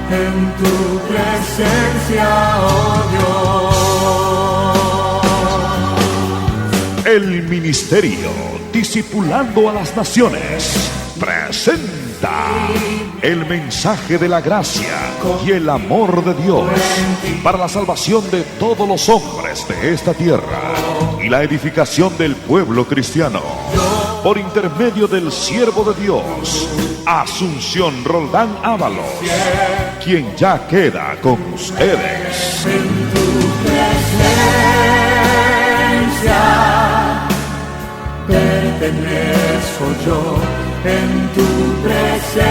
en tu presencia, oh Dios. El ministerio Discipulando a las Naciones presenta el mensaje de la gracia y el amor de Dios para la salvación de todos los hombres de esta tierra y la edificación del pueblo cristiano, por intermedio del siervo de Dios, Asunción Roldán Ábalos, quien ya queda con ustedes. En tu presencia pertenezco yo, en tu presencia,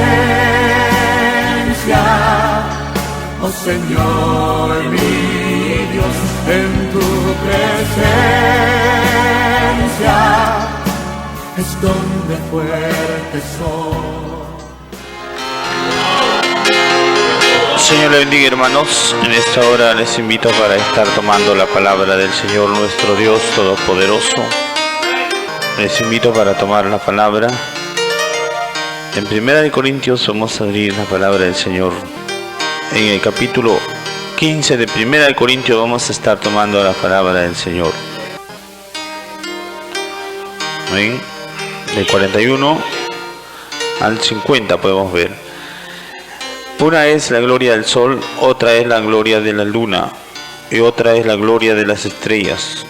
oh Señor mi Dios, en tu presencia es donde fuerte soy. Señor le bendiga, hermanos. En esta hora les invito para estar tomando la palabra del Señor nuestro Dios Todopoderoso. Les invito para tomar la palabra. En 1 Corintios vamos a abrir la palabra del Señor. En el capítulo 15 de 1 Corintios vamos a estar tomando la palabra del Señor. Amén. Del 41 al 50 podemos ver. Una es la gloria del sol, otra es la gloria de la luna y otra es la gloria de las estrellas.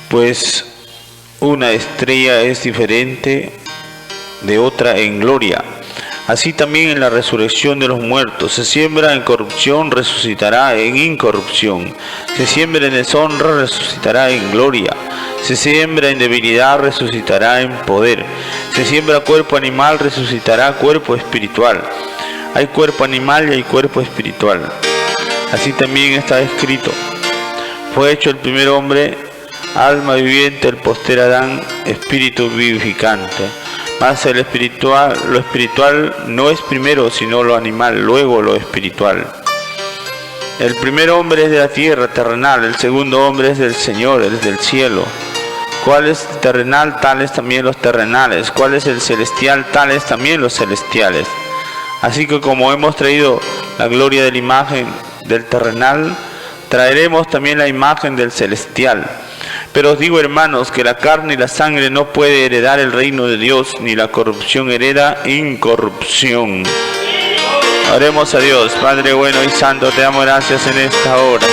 Pues una estrella es diferente de otra en gloria. Así también en la resurrección de los muertos. Se siembra en corrupción, resucitará en incorrupción. Se siembra en deshonra, resucitará en gloria. Se siembra en debilidad, resucitará en poder. Se siembra cuerpo animal, resucitará cuerpo espiritual. Hay cuerpo animal y hay cuerpo espiritual. Así también está escrito: fue hecho el primer hombre alma viviente, el postrer Adán espíritu vivificante. Mas lo espiritual no es primero, sino lo animal, luego lo espiritual. El primer hombre es de la tierra, terrenal. El segundo hombre es del Señor, es del cielo. ¿Cuál es el terrenal? Tales también los terrenales. ¿Cuál es el celestial? Tales también los celestiales. Así que como hemos traído la gloria de la imagen del terrenal, traeremos también la imagen del celestial. Pero os digo, hermanos, que la carne y la sangre no puede heredar el reino de Dios, ni la corrupción hereda incorrupción. Oremos a Dios. Padre bueno y santo, te damos gracias en esta hora.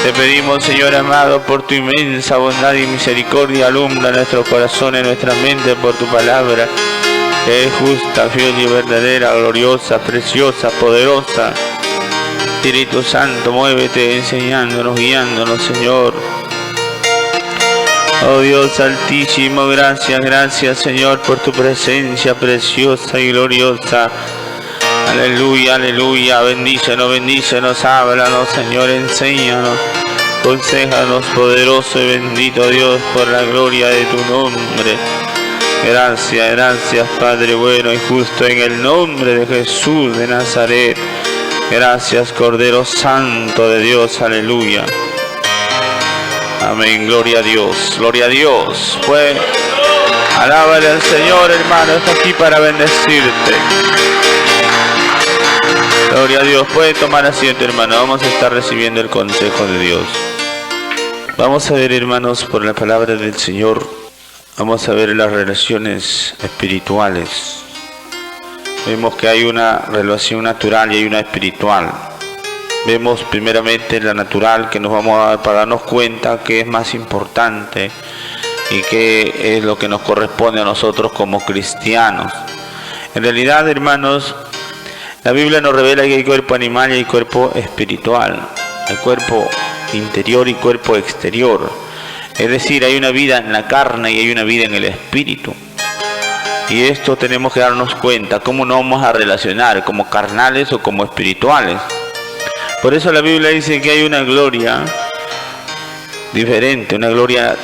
Te pedimos, Señor amado, por tu inmensa bondad y misericordia, alumbra nuestro corazón y nuestra mente por tu palabra, que es justa, fiel y verdadera, gloriosa, preciosa, poderosa. Espíritu Santo, muévete enseñándonos, guiándonos, Señor. Oh Dios altísimo, gracias, Señor, por tu presencia preciosa y gloriosa. Aleluya, aleluya. Bendícenos, háblanos, Señor, enséñanos, aconséjanos, poderoso y bendito Dios, por la gloria de tu nombre. Gracias, Padre bueno y justo, en el nombre de Jesús de Nazaret. Gracias, Cordero Santo de Dios, aleluya. Amén, gloria a Dios. Pues, alábale al Señor, hermano, está aquí para bendecirte. Gloria a Dios. Puede tomar asiento, hermano. Vamos a estar recibiendo el consejo de Dios. Vamos a ver, hermanos, por la palabra del Señor. Vamos a ver las relaciones espirituales. Vemos que hay una relación natural y hay una espiritual. Vemos primeramente la natural, que nos vamos a dar para darnos cuenta que es más importante y que es lo que nos corresponde a nosotros como cristianos. En realidad, hermanos, la Biblia nos revela que hay cuerpo animal y hay cuerpo espiritual. Hay cuerpo interior y cuerpo exterior. Es decir, hay una vida en la carne y hay una vida en el espíritu. Y esto tenemos que darnos cuenta, cómo nos vamos a relacionar, como carnales o como espirituales. Por eso la Biblia dice que hay una gloria diferente, una gloria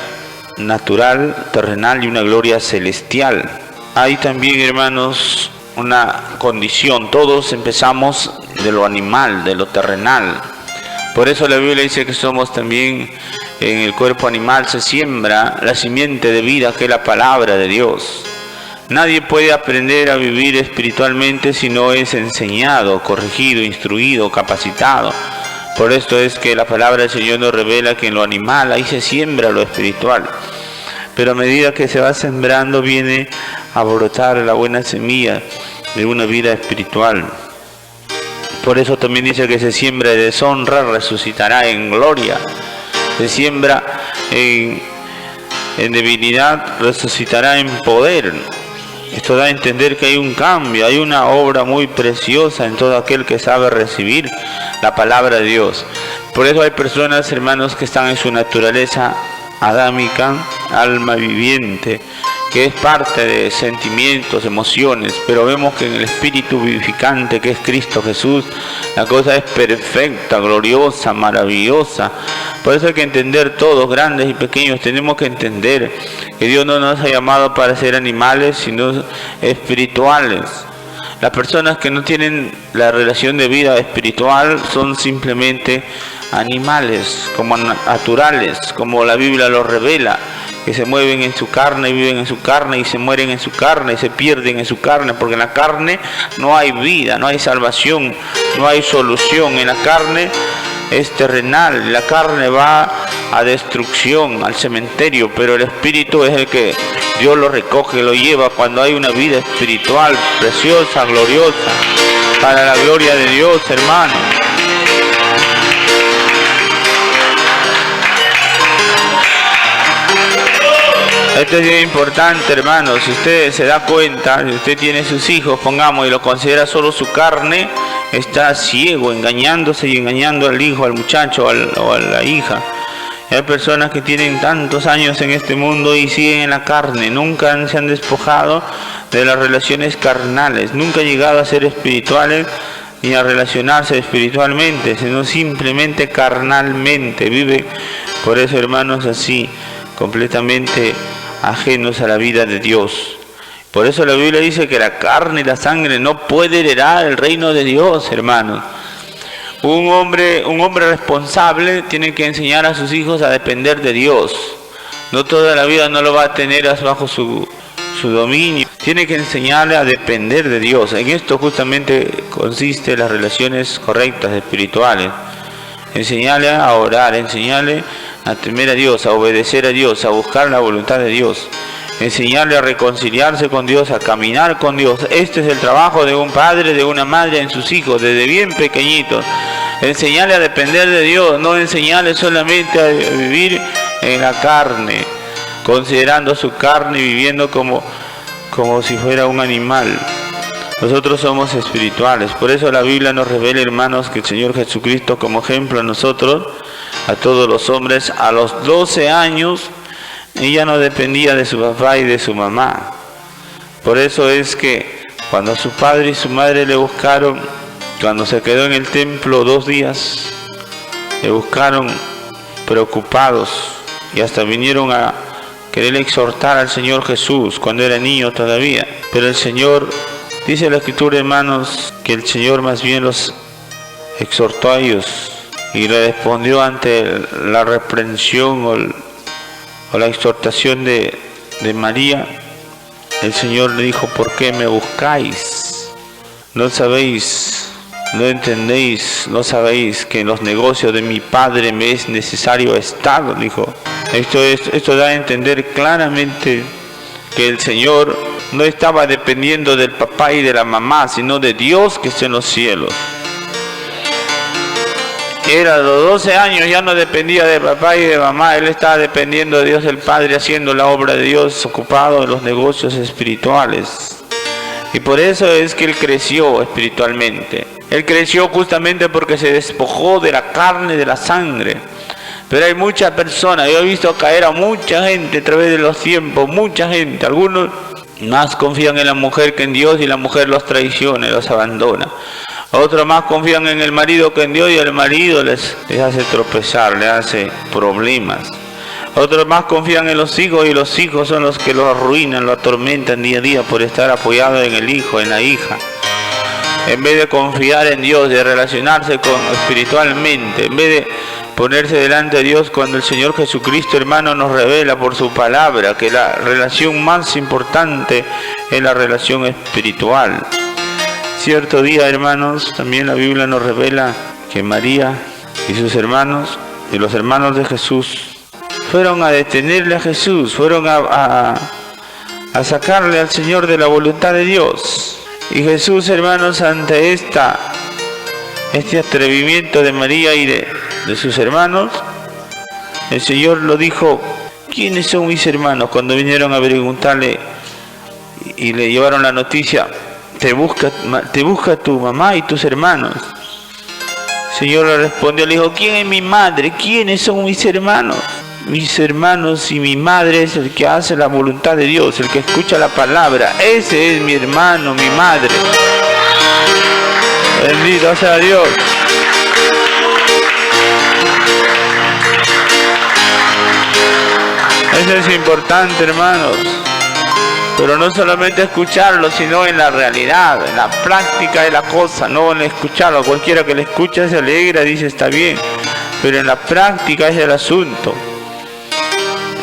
natural, terrenal y una gloria celestial. Hay también, hermanos, una condición. Todos empezamos de lo animal, de lo terrenal. Por eso la Biblia dice que somos también, en el cuerpo animal se siembra la simiente de vida, que es la palabra de Dios. Nadie puede aprender a vivir espiritualmente si no es enseñado, corregido, instruido, capacitado. Por esto es que la palabra del Señor nos revela que en lo animal ahí se siembra lo espiritual. Pero a medida que se va sembrando viene a brotar la buena semilla de una vida espiritual. Por eso también dice que se siembra en deshonra, resucitará en gloria. Se siembra en debilidad, resucitará en poder. Esto da a entender que hay un cambio, hay una obra muy preciosa en todo aquel que sabe recibir la palabra de Dios. Por eso hay personas, hermanos, que están en su naturaleza adámica, alma viviente, que es parte de sentimientos, emociones, pero vemos que en el espíritu vivificante que es Cristo Jesús, la cosa es perfecta, gloriosa, maravillosa. Por eso hay que entender todos, grandes y pequeños, tenemos que entender que Dios no nos ha llamado para ser animales, sino espirituales. Las personas que no tienen la relación de vida espiritual son simplemente animales, como naturales, como la Biblia lo revela, que se mueven en su carne, viven en su carne y se mueren en su carne y se pierden en su carne, porque en la carne no hay vida, no hay salvación, no hay solución. En la carne es terrenal, la carne va a destrucción, al cementerio, pero el espíritu es el que Dios lo recoge, lo lleva cuando hay una vida espiritual preciosa, gloriosa, para la gloria de Dios, hermano. Esto es bien importante, hermano. Si usted se da cuenta, si usted tiene sus hijos, pongamos, y lo considera solo su carne, está ciego, engañándose y engañando al hijo, al muchacho o a la hija. Hay personas que tienen tantos años en este mundo y siguen en la carne, nunca se han despojado de las relaciones carnales, nunca han llegado a ser espirituales ni a relacionarse espiritualmente, sino simplemente carnalmente viven. Por eso, hermanos, así, completamente ajenos a la vida de Dios. Por eso la Biblia dice que la carne y la sangre no puede heredar el reino de Dios, hermanos. Un hombre responsable tiene que enseñar a sus hijos a depender de Dios. No toda la vida no lo va a tener bajo su dominio. Tiene que enseñarle a depender de Dios. En esto justamente consiste las relaciones correctas espirituales. Enseñarle a orar, enseñarle a temer a Dios, a obedecer a Dios, a buscar la voluntad de Dios. Enseñarle a reconciliarse con Dios, a caminar con Dios. Este es el trabajo de un padre, de una madre en sus hijos, desde bien pequeñitos. Enseñarle a depender de Dios, no enseñarle solamente a vivir en la carne, considerando su carne y viviendo como si fuera un animal. Nosotros somos espirituales, por eso la Biblia nos revela, hermanos, que el Señor Jesucristo como ejemplo a nosotros, a todos los hombres, a los 12 años, ella no dependía de su papá y de su mamá. Por eso es que cuando su padre y su madre le buscaron, cuando se quedó en el templo 2 días, le buscaron preocupados y hasta vinieron a querer exhortar al Señor Jesús cuando era niño todavía. Pero el Señor, dice la Escritura, hermanos, que el Señor más bien los exhortó a ellos y le respondió ante la reprensión o la exhortación de María. El Señor le dijo: ¿por qué me buscáis? ¿No sabéis, no entendéis, no sabéis que en los negocios de mi Padre me es necesario estar? Dijo. Esto da a entender claramente que el Señor no estaba dependiendo del papá y de la mamá, sino de Dios que está en los cielos. Era a los 12 años, ya no dependía de papá y de mamá, él estaba dependiendo de Dios el Padre, haciendo la obra de Dios, ocupado en los negocios espirituales. Y por eso es que él creció espiritualmente. Él creció justamente porque se despojó de la carne y de la sangre. Pero hay muchas personas, yo he visto caer a mucha gente a través de los tiempos, mucha gente. Algunos más confían en la mujer que en Dios y la mujer los traiciona y los abandona. Otros más confían en el marido que en Dios y el marido les hace tropezar, les hace problemas. Otros más confían en los hijos y los hijos son los que los arruinan, lo atormentan día a día por estar apoyados en el hijo, en la hija. en vez de confiar en Dios, de relacionarse espiritualmente, en vez de ponerse delante de Dios cuando el Señor Jesucristo, hermano, nos revela por su palabra que la relación más importante es la relación espiritual. Cierto día, hermanos, también la Biblia nos revela que María y sus hermanos y los hermanos de Jesús fueron a detenerle a Jesús, fueron a sacarle al Señor de la voluntad de Dios. Y Jesús, hermanos, ante este atrevimiento de María y de sus hermanos, el Señor lo dijo: ¿quiénes son mis hermanos? Cuando vinieron a preguntarle y le llevaron la noticia: te busca tu mamá y tus hermanos. El Señor le respondió, le dijo: ¿quién es mi madre? ¿Quiénes son mis hermanos? Mis hermanos y mi madre es el que hace la voluntad de Dios, el que escucha la palabra. Ese es mi hermano, mi madre. Bendito sea Dios. Eso es importante, hermanos. Pero no solamente escucharlo, sino en la realidad, en la práctica de la cosa, no en escucharlo. Cualquiera que le escucha se alegra, dice está bien. Pero en la práctica es el asunto.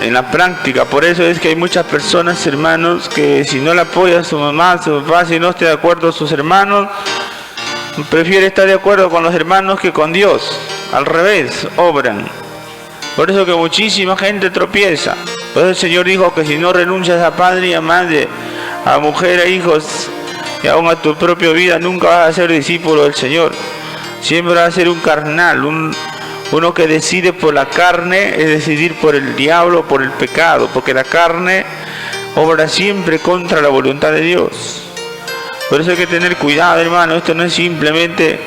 En la práctica, por eso es que hay muchas personas, hermanos, que si no le apoya a su mamá, a su papá, si no está de acuerdo a sus hermanos, prefiere estar de acuerdo con los hermanos que con Dios. Al revés, obran. Por eso que muchísima gente tropieza. Por eso el Señor dijo que si no renuncias a padre y a madre, a mujer, a hijos y aún a tu propia vida, nunca vas a ser discípulo del Señor. Siempre vas a ser un carnal, uno que decide por la carne, es decidir por el diablo, por el pecado, porque la carne obra siempre contra la voluntad de Dios. Por eso hay que tener cuidado, hermano. Esto no es simplemente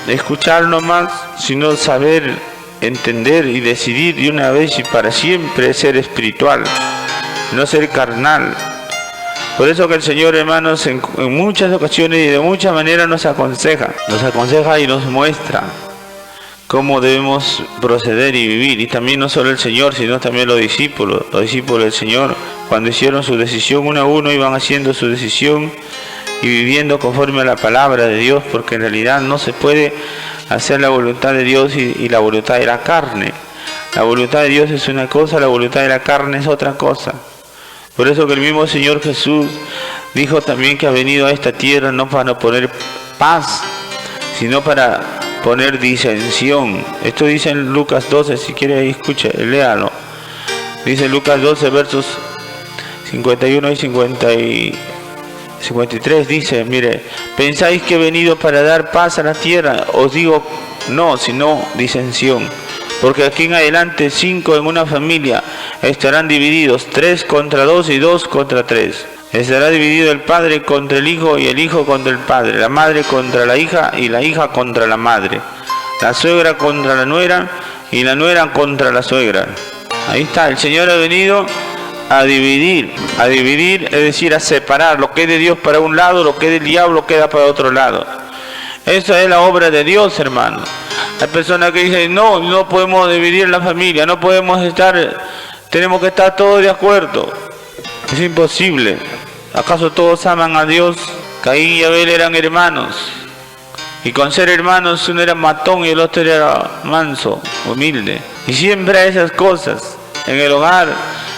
escuchar nomás, sino saber, entender y decidir de una vez y para siempre ser espiritual, no ser carnal. Por eso que el Señor, hermanos, en muchas ocasiones y de muchas maneras nos aconseja y nos muestra cómo debemos proceder y vivir. Y también no solo el Señor, sino también los discípulos del Señor, cuando hicieron su decisión uno a uno, iban haciendo su decisión y viviendo conforme a la palabra de Dios, porque en realidad no se puede hacer la voluntad de Dios y la voluntad de la carne. La voluntad de Dios es una cosa, la voluntad de la carne es otra cosa. Por eso que el mismo Señor Jesús dijo también que ha venido a esta tierra no para poner paz, sino para poner disensión. Esto dice en Lucas 12, si quiere ahí escuche, léalo. Dice Lucas 12 versos 51 y 53, dice, mire, ¿pensáis que he venido para dar paz a la tierra? Os digo no, sino disensión. Porque aquí en adelante 5 en una familia estarán divididos, 3 contra 2 y 2 contra 3. Estará dividido el padre contra el hijo y el hijo contra el padre, la madre contra la hija y la hija contra la madre, la suegra contra la nuera y la nuera contra la suegra. Ahí está, el Señor ha venido a dividir, es decir, a separar lo que es de Dios para un lado, lo que es del diablo queda para otro lado. Esa es la obra de Dios, hermano. Hay personas que dicen, no podemos dividir la familia, tenemos que estar todos de acuerdo. Es imposible. ¿Acaso todos aman a Dios? Caín y Abel eran hermanos. Y con ser hermanos, uno era matón y el otro era manso, humilde. Y siempre hay esas cosas. En el hogar,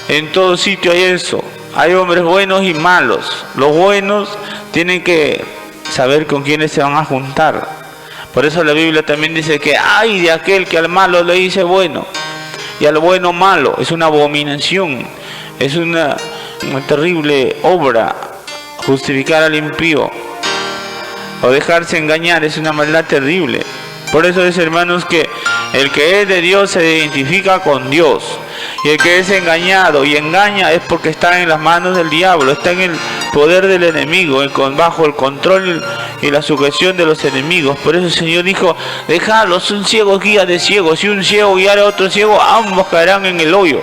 en todo sitio hay eso. Hay hombres buenos y malos. Los buenos tienen que saber con quiénes se van a juntar. Por eso la Biblia también dice que ay de aquel que al malo le dice bueno y al bueno malo. Es una abominación. Es una terrible obra justificar al impío o dejarse engañar, es una maldad terrible. Por eso es, hermanos, que el que es de Dios se identifica con Dios, y el que es engañado y engaña es porque está en las manos del diablo, está en el poder del enemigo, bajo el control y la sujeción de los enemigos. Por eso el Señor dijo, dejadlos, un ciego guía de ciegos, si un ciego guiara a otro ciego, ambos caerán en el hoyo.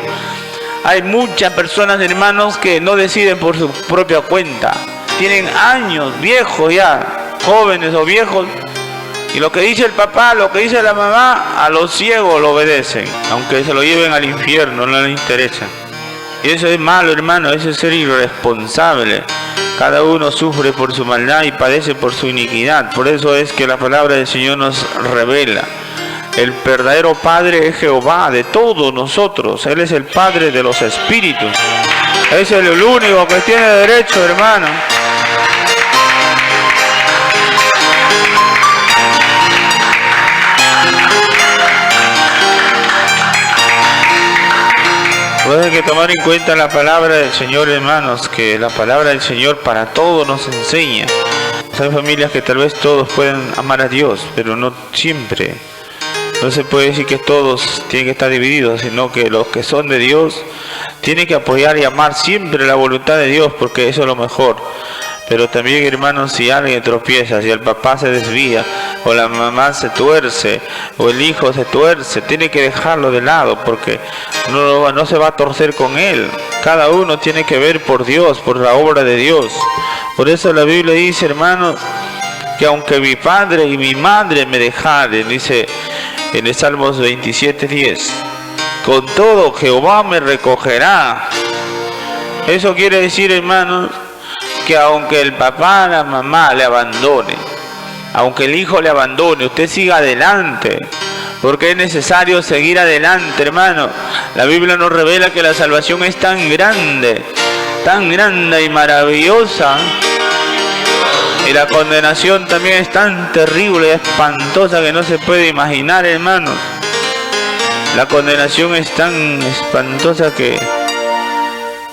Hay muchas personas, hermanos, que no deciden por su propia cuenta. Tienen años, viejos ya, jóvenes o viejos, y lo que dice el papá, lo que dice la mamá, a los ciegos lo obedecen, aunque se lo lleven al infierno, no les interesa. Y eso es malo, hermano, eso es ser irresponsable. Cada uno sufre por su maldad y padece por su iniquidad. Por eso es que la palabra del Señor nos revela. El verdadero Padre es Jehová de todos nosotros. Él es el Padre de los espíritus. Es el único que tiene derecho, hermano. Pues hay que tomar en cuenta la palabra del Señor, hermanos, que la palabra del Señor para todos nos enseña. Hay familias que tal vez todos puedan amar a Dios, pero no siempre. No se puede decir que todos tienen que estar divididos, sino que los que son de Dios tienen que apoyar y amar siempre la voluntad de Dios, porque eso es lo mejor. Pero también, hermanos, si alguien tropieza, si el papá se desvía, o la mamá se tuerce, o el hijo se tuerce, tiene que dejarlo de lado, porque no se va a torcer con él. Cada uno tiene que ver por Dios, por la obra de Dios. Por eso la Biblia dice, hermanos, que aunque mi padre y mi madre me dejaren, dice en el Salmos 27:10, con todo Jehová me recogerá. Eso quiere decir, hermanos, que aunque el papá, la mamá le abandone, aunque el hijo le abandone, usted siga adelante, porque es necesario seguir adelante, hermano. La Biblia nos revela que la salvación es tan grande y maravillosa, y la condenación también es tan terrible y espantosa que no se puede imaginar, hermanos. La condenación es tan espantosa que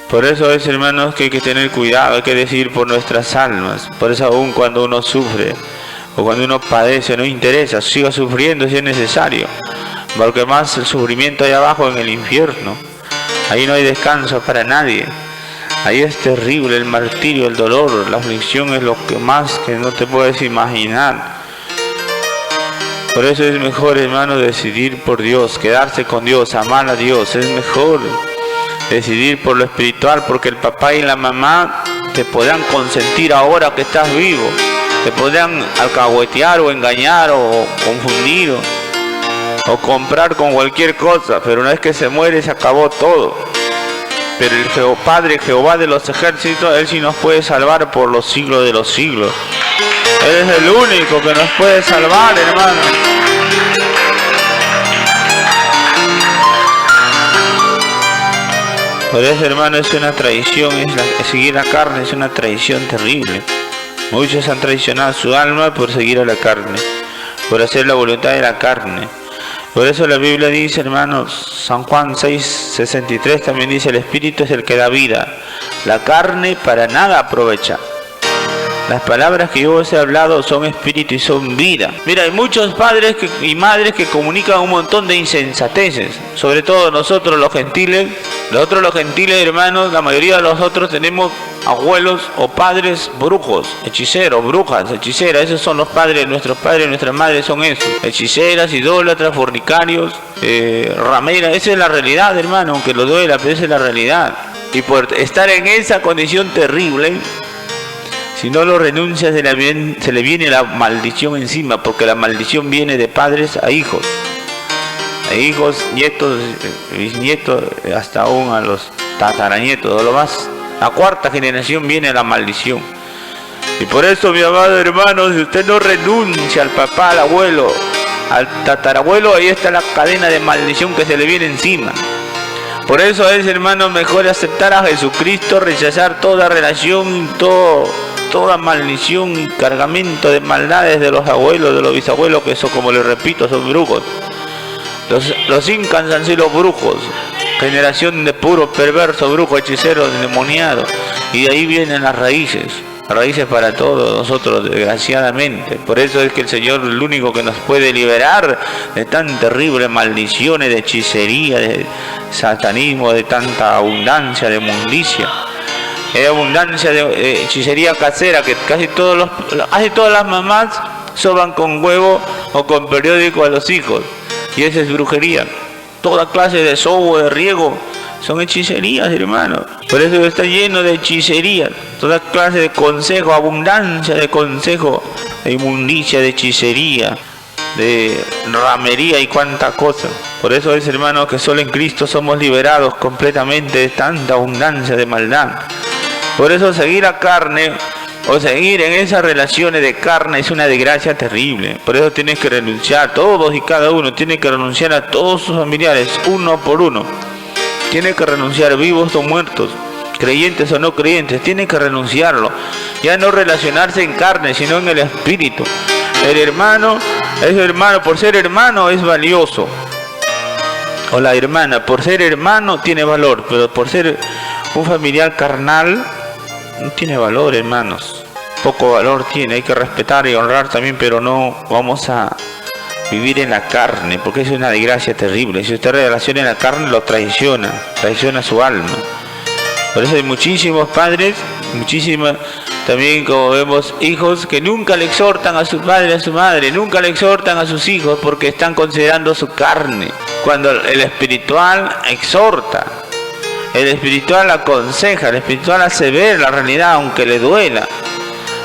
por eso es, hermanos, que hay que tener cuidado, hay que decidir por nuestras almas. Por eso aún cuando uno sufre o cuando uno padece, no interesa, siga sufriendo si es necesario, porque más el sufrimiento hay abajo en el infierno. Ahí no hay descanso para nadie. Ahí es terrible el martirio, el dolor, la aflicción es lo que más que no te puedes imaginar. Por eso es mejor, hermano, decidir por Dios, quedarse con Dios, amar a Dios. Es mejor decidir por lo espiritual, porque el papá y la mamá te podrán consentir ahora que estás vivo, te podrán alcahuetear o engañar o confundir o comprar con cualquier cosa, pero una vez que se muere se acabó todo. Pero el Padre Jehová de los ejércitos, Él sí nos puede salvar por los siglos de los siglos. Él es el único que nos puede salvar, hermano. Por eso, hermano, es una traición, seguir la carne es una traición terrible. Muchos han traicionado su alma por seguir a la carne, por hacer la voluntad de la carne. Por eso la Biblia dice, hermanos, San Juan 6:63 también dice, el Espíritu es el que da vida, la carne para nada aprovecha. Las palabras que yo os he hablado son espíritu y son vida. Mira, hay muchos padres y madres que comunican un montón de insensateces, sobre todo nosotros los gentiles. Nosotros los gentiles, hermanos, la mayoría de nosotros tenemos abuelos o padres brujos, hechiceros, brujas, hechiceras. Esos son los padres, nuestras madres son esos. Hechiceras, idólatras, fornicarios, rameras. Esa es la realidad, hermano, aunque lo duela, pero esa es la realidad. Y por estar en esa condición terrible, si no lo renuncias, se le viene la maldición encima, porque la maldición viene de padres a hijos. A hijos, nietos, bisnietos, hasta aún a los tataranietos, o lo más. La cuarta generación viene la maldición. Y por eso, mi amado hermano, si usted no renuncia al papá, al abuelo, al tatarabuelo, ahí está la cadena de maldición que se le viene encima. Por eso es, hermano, mejor aceptar a Jesucristo, rechazar toda relación, toda maldición y cargamento de maldades de los abuelos, de los bisabuelos, que eso, como les repito, son brujos. Los incas han sido brujos, generación de puros perversos, brujos, hechiceros, endemoniados. Y de ahí vienen las raíces para todos nosotros, desgraciadamente. Por eso es que el Señor es el único que nos puede liberar de tan terribles maldiciones, de hechicería, de satanismo, de tanta abundancia, de mundicia. Hay abundancia de hechicería casera, que casi todas las mamás soban con huevo o con periódico a los hijos. Y esa es brujería. Toda clase de sobo, de riego, son hechicerías, hermano. Por eso está lleno de hechicerías. Toda clase de consejo, abundancia de consejo, de inmundicia, de hechicería, de ramería y cuánta cosa. Por eso es, hermano, que solo en Cristo somos liberados completamente de tanta abundancia de maldad. Por eso seguir la carne o seguir en esas relaciones de carne es una desgracia terrible. Por eso tienes que renunciar, todos y cada uno tiene que renunciar a todos sus familiares, uno por uno. Tiene que renunciar, vivos o muertos, creyentes o no creyentes, tiene que renunciarlo. Ya no relacionarse en carne, sino en el espíritu. El hermano es hermano, por ser hermano es valioso. O la hermana, por ser hermano tiene valor, pero por ser un familiar carnal no tiene valor, hermanos. Poco valor tiene, hay que respetar y honrar también, pero no vamos a vivir en la carne, porque es una desgracia terrible. Si usted relaciona en la carne, lo traiciona su alma. Por eso hay muchísimos padres, muchísimas también, como vemos, hijos que nunca le exhortan a su padre, a su madre, nunca le exhortan a sus hijos porque están considerando su carne. Cuando el espiritual exhorta, el espiritual aconseja, el espiritual hace ver la realidad aunque le duela.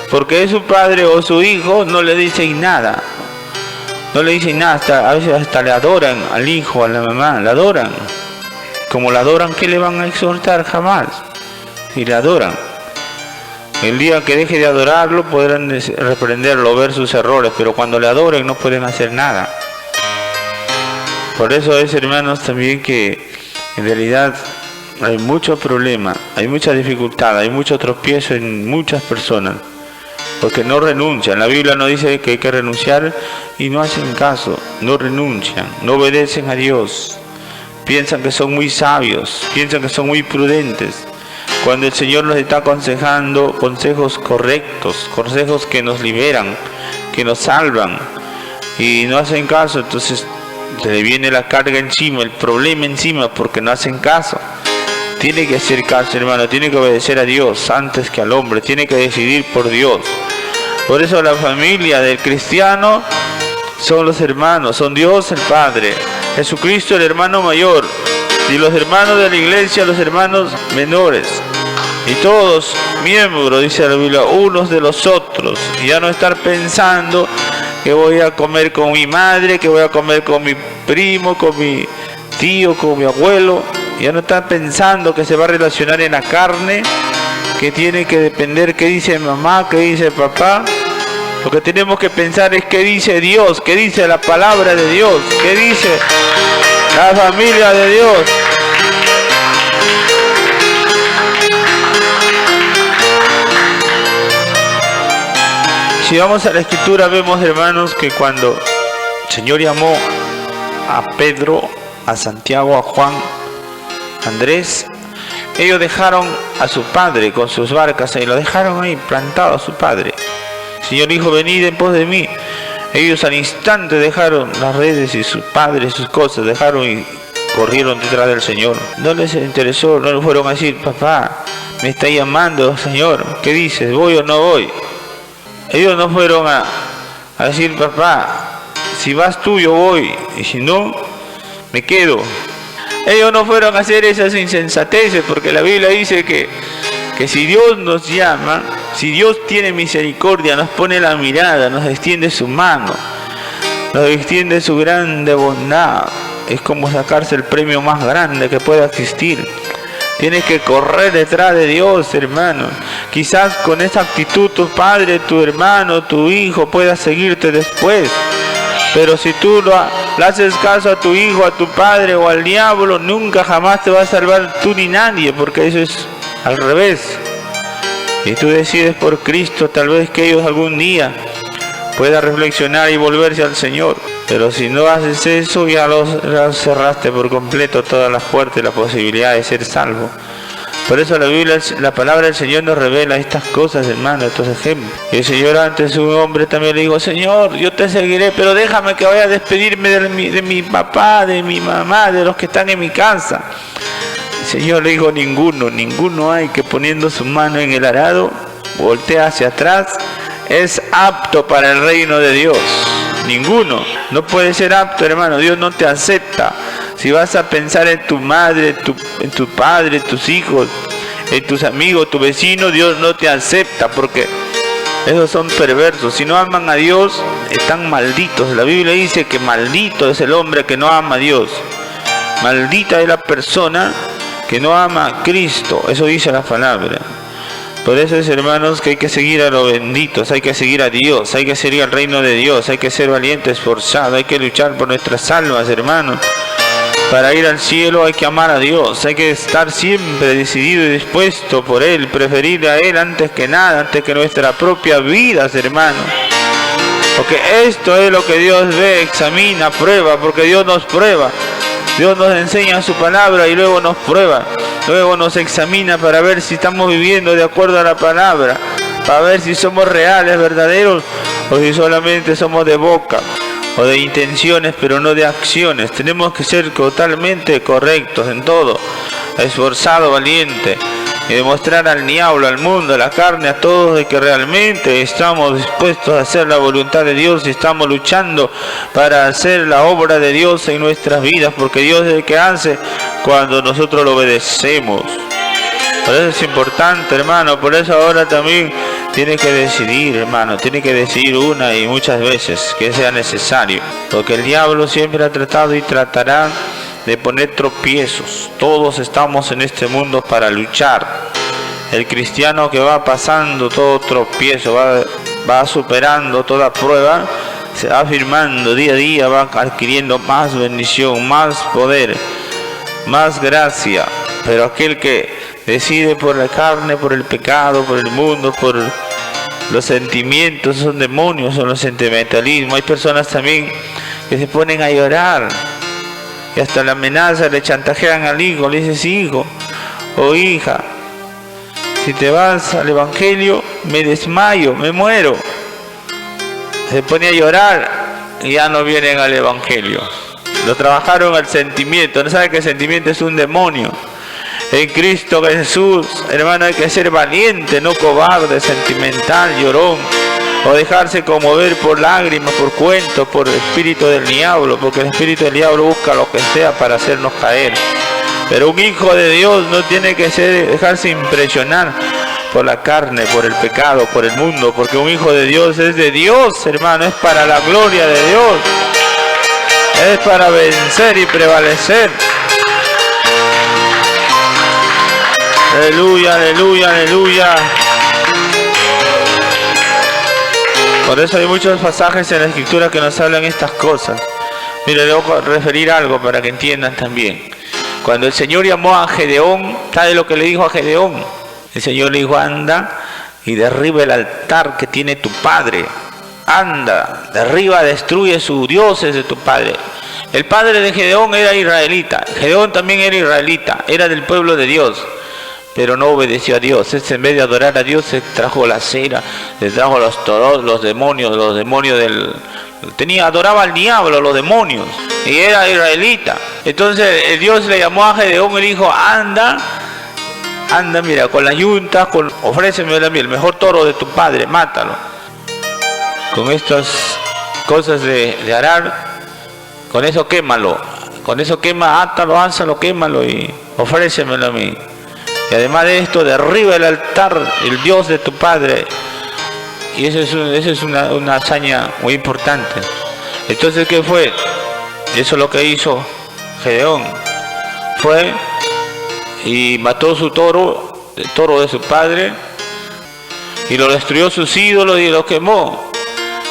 Porque es su padre o su hijo, no le dicen nada. No le dicen nada, a veces hasta le adoran al hijo, a la mamá, le adoran. Como le adoran, ¿qué le van a exhortar? Jamás. Si le adoran. El día que deje de adorarlo podrán reprenderlo, ver sus errores, pero cuando le adoren no pueden hacer nada. Por eso es, hermanos, también que en realidad hay mucho problema, hay mucha dificultad, hay mucho tropiezo en muchas personas, porque no renuncian. La Biblia nos dice que hay que renunciar y no hacen caso, no renuncian, no obedecen a Dios. Piensan que son muy sabios, piensan que son muy prudentes, cuando el Señor nos está aconsejando consejos correctos, consejos que nos liberan, que nos salvan, y no hacen caso. Entonces se le viene la carga encima, el problema encima, porque no hacen caso. Tiene que hacer caso, hermano, tiene que obedecer a Dios antes que al hombre, tiene que decidir por Dios. Por eso la familia del cristiano son los hermanos, son Dios el Padre, Jesucristo el hermano mayor, y los hermanos de la iglesia los hermanos menores, y todos miembros, dice la Biblia, unos de los otros. Y ya no estar pensando que voy a comer con mi madre, que voy a comer con mi primo, con mi tío, con mi abuelo. Ya no estar pensando que se va a relacionar en la carne, que tiene que depender qué dice mamá, qué dice papá. Lo que tenemos que pensar es qué dice Dios, qué dice la palabra de Dios, qué dice la familia de Dios. Si vamos a la Escritura, vemos, hermanos, que cuando el Señor llamó a Pedro, a Santiago, a Juan, a Andrés, ellos dejaron a su padre con sus barcas y lo dejaron ahí plantado a su padre. El Señor dijo: venid en pos de mí. Ellos al instante dejaron las redes y sus padres, sus cosas, dejaron y corrieron detrás del Señor. No les interesó, no le fueron a decir: papá, me está llamando, Señor, ¿qué dices? ¿Voy o no voy? Ellos no fueron a decir: papá, si vas tú yo voy, y si no, me quedo. Ellos no fueron a hacer esas insensateces, porque la Biblia dice que si Dios nos llama, si Dios tiene misericordia, nos pone la mirada, nos extiende su mano, nos extiende su grande bondad, es como sacarse el premio más grande que pueda existir. Tienes que correr detrás de Dios, hermano. Quizás con esa actitud tu padre, tu hermano, tu hijo pueda seguirte después. Pero si tú le haces caso a tu hijo, a tu padre o al diablo, nunca jamás te va a salvar tú ni nadie, porque eso es al revés. Y tú decides por Cristo, tal vez que ellos algún día puedan reflexionar y volverse al Señor. Pero si no haces eso, ya los cerraste por completo todas las puertas y la posibilidad de ser salvo. Por eso la Biblia, la palabra del Señor nos revela estas cosas, hermano, estos ejemplos. Y el Señor antes, un hombre también le dijo: Señor, yo te seguiré, pero déjame que vaya a despedirme de mi papá, de mi mamá, de los que están en mi casa. El Señor le dijo: ninguno hay que poniendo su mano en el arado, voltea hacia atrás, es apto para el reino de Dios. Ninguno. No puede ser apto, hermano. Dios no te acepta. Si vas a pensar en tu madre, en tu padre, en tus hijos, en tus amigos, tu vecino, Dios no te acepta, porque esos son perversos. Si no aman a Dios, están malditos. La Biblia dice que maldito es el hombre que no ama a Dios. Maldita es la persona que no ama a Cristo. Eso dice la palabra. Por eso es, hermanos, que hay que seguir a los benditos, hay que seguir a Dios, hay que seguir al reino de Dios, hay que ser valiente, esforzado, hay que luchar por nuestras almas, hermanos. Para ir al cielo hay que amar a Dios, hay que estar siempre decidido y dispuesto por Él, preferir a Él antes que nada, antes que nuestra propia vida, hermanos. Porque esto es lo que Dios ve, examina, prueba, porque Dios nos prueba. Dios nos enseña su palabra y luego nos prueba. Luego nos examina para ver si estamos viviendo de acuerdo a la palabra. Para ver si somos reales, verdaderos, o si solamente somos de boca o de intenciones, pero no de acciones. Tenemos que ser totalmente correctos en todo. Esforzado, valiente. Y demostrar al diablo, al mundo, a la carne, a todos de que realmente estamos dispuestos a hacer la voluntad de Dios y estamos luchando para hacer la obra de Dios en nuestras vidas, porque Dios es el que hace cuando nosotros lo obedecemos. Por eso es importante, hermano, por eso ahora también tiene que decidir, hermano, tiene que decidir una y muchas veces que sea necesario, porque el diablo siempre ha tratado y tratará de poner tropiezos. Todos estamos en este mundo para luchar. El cristiano que va pasando todo tropiezo, va superando toda prueba, se va afirmando día a día, va adquiriendo más bendición, más poder, más gracia. Pero aquel que decide por la carne, por el pecado, por el mundo, por los sentimientos, son demonios, son los sentimentalismos. Hay personas también que se ponen a llorar y hasta la amenaza le chantajean al hijo, le dices: hijo o hija, si te vas al evangelio me desmayo, me muero. Se pone a llorar y ya no vienen al evangelio. Lo trabajaron al sentimiento. No sabe que el sentimiento es un demonio. En Cristo Jesús, hermano, hay que ser valiente, no cobarde, sentimental, llorón, o dejarse conmover por lágrimas, por cuentos, por el espíritu del diablo, porque el espíritu del diablo busca lo que sea para hacernos caer. Pero un hijo de Dios no tiene que dejarse impresionar por la carne, por el pecado, por el mundo, porque un hijo de Dios es de Dios, hermano, es para la gloria de Dios, es para vencer y prevalecer. Aleluya, aleluya, aleluya. Por eso hay muchos pasajes en la Escritura que nos hablan estas cosas. Mire, le voy a referir algo para que entiendan también. Cuando el Señor llamó a Gedeón, ¿sabe lo que le dijo a Gedeón? El Señor le dijo: anda y derriba el altar que tiene tu padre. Anda, derriba, destruye sus dioses de tu padre. El padre de Gedeón era israelita. Gedeón también era israelita, era del pueblo de Dios. Pero no obedeció a Dios. En vez de adorar a Dios, se trajo la cera, se trajo los demonios del... adoraba al diablo, los demonios, y era israelita. Entonces Dios le llamó a Gedeón y le dijo: anda, mira, con las yuntas, ofréceme el mejor toro de tu padre, mátalo. Con estas cosas de arar, con eso quémalo, átalo, ánzalo, quémalo y ofrécemelo a mí. Y además de esto, derriba el altar, el Dios de tu padre. Y eso es una hazaña muy importante. Entonces, ¿qué fue? Eso es lo que hizo Gedeón. Fue y mató su toro, el toro de su padre, y lo destruyó sus ídolos y lo quemó.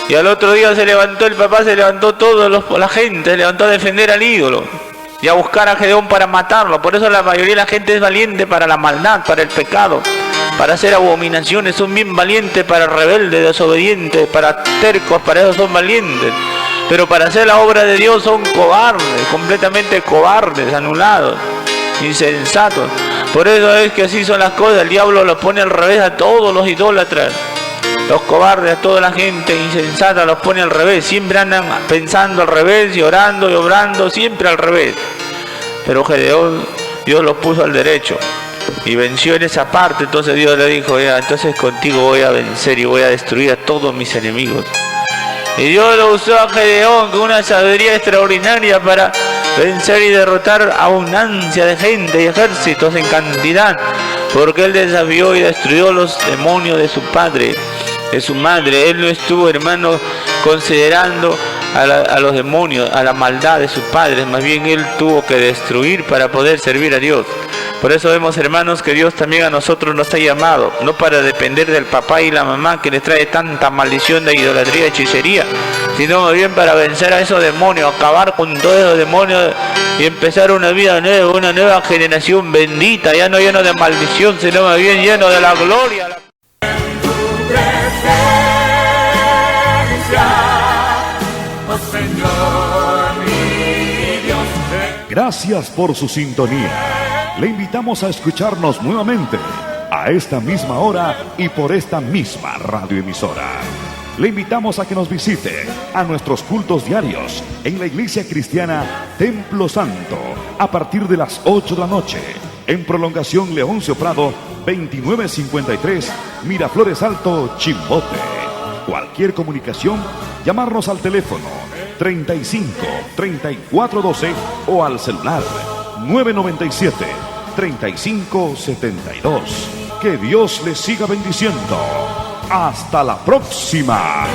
Y al otro día se levantó toda la gente, se levantó a defender al ídolo y a buscar a Gedeón para matarlo. Por eso la mayoría de la gente es valiente para la maldad, para el pecado, para hacer abominaciones. Son bien valientes para rebeldes, desobedientes, para tercos, para eso son valientes. Pero para hacer la obra de Dios son cobardes, completamente cobardes, anulados, insensatos. Por eso es que así son las cosas. El diablo los pone al revés a todos los idólatras. Los cobardes, a toda la gente insensata, los pone al revés. Siempre andan pensando al revés y orando y obrando siempre al revés. Pero Gedeón, Dios los puso al derecho y venció en esa parte. Entonces Dios le dijo: entonces contigo voy a vencer y voy a destruir a todos mis enemigos. Y Dios lo usó a Gedeón con una sabiduría extraordinaria para vencer y derrotar abundancia de gente y ejércitos en cantidad, porque él desafió y destruyó los demonios de su padre, de su madre. Él no estuvo, hermano, considerando a los demonios, a la maldad de sus padres. Más bien él tuvo que destruir para poder servir a Dios. Por eso vemos, hermanos, que Dios también a nosotros nos ha llamado, no para depender del papá y la mamá que les trae tanta maldición de idolatría y hechicería, sino más bien para vencer a esos demonios, acabar con todos esos demonios y empezar una vida nueva, una nueva generación bendita, ya no lleno de maldición, sino más bien lleno de la gloria. Oh Señor, mi Dios. Gracias por su sintonía. Le invitamos a escucharnos nuevamente a esta misma hora y por esta misma radioemisora. Le invitamos a que nos visite a nuestros cultos diarios en la Iglesia Cristiana Templo Santo a partir de las 8 de la noche en Prolongación Leoncio Prado 2953 Miraflores Alto, Chimbote. Cualquier comunicación, llamarnos al teléfono 35 34 12 o al celular 997 35 72. Que Dios les siga bendiciendo. Hasta la próxima.